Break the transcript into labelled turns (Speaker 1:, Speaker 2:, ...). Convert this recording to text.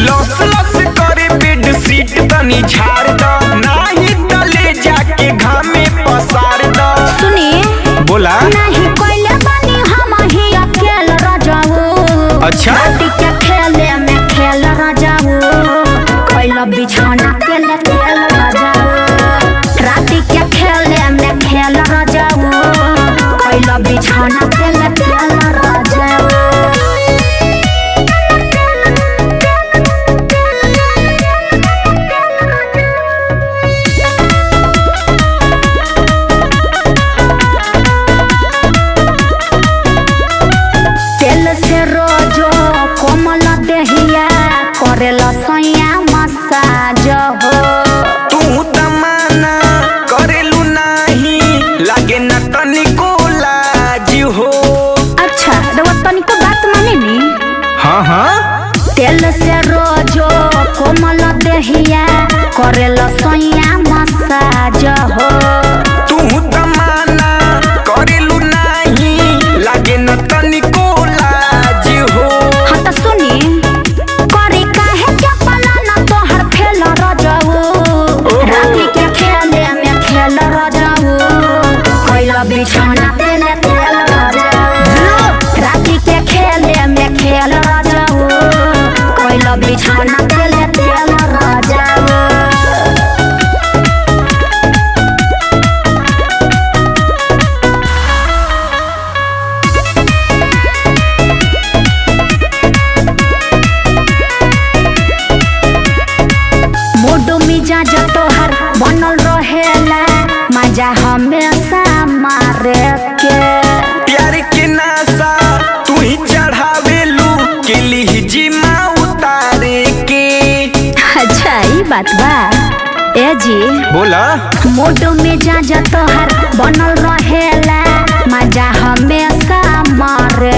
Speaker 1: लस लस करे बेड सीट तनी झाड़ द, नाही तले जाके घामे पसार द।
Speaker 2: सुनी
Speaker 1: बोला
Speaker 2: नहीं कोइले बानी हम ही अकेल रजाऊ।
Speaker 1: अच्छा
Speaker 2: राती के खेले में खेल रजाऊ, कोइला बिछाना के ले खेल रजाऊ। राती के खेले में खेल रजाऊ, कोइला बिछाना के ले खेल रजाऊ। तेल से रोजो कोमल देहिया करेला सैया मसाज हो।
Speaker 1: तू तमाना करेलू नाही, लागे न तनिको लाज हो।
Speaker 2: अच्छा रवा तनिको बात माने नी।
Speaker 1: हाँ हाँ
Speaker 2: तेल से रोजो कोमल देहिया करेला सैया मसाज हो।
Speaker 1: तू तमाना करेलू नाही, लागे न तनिको लाज हो।
Speaker 2: हाँ तो सुनी करी काहे के पलाना तोहर खेल रजाऊ। राती के खेले में खेल रजाऊ, कोइला बिछाना पे ले खेल रजाऊ। राती के खेले में खेल रजाऊ, कोइला बिछाना पे ले खेल रजाऊ। मोडो मिजाज तोहर बनल रहेला, मजा हमेशा मारे के।
Speaker 1: प्यार के नासा तू ही चढ़ावेलू, के लिए जिमा उतारे के।
Speaker 2: अच्छा ई बात बा ए जी।
Speaker 1: बोला
Speaker 2: मोडो मिजाज तोहर बनल रहेला, मजा हमेशा मारे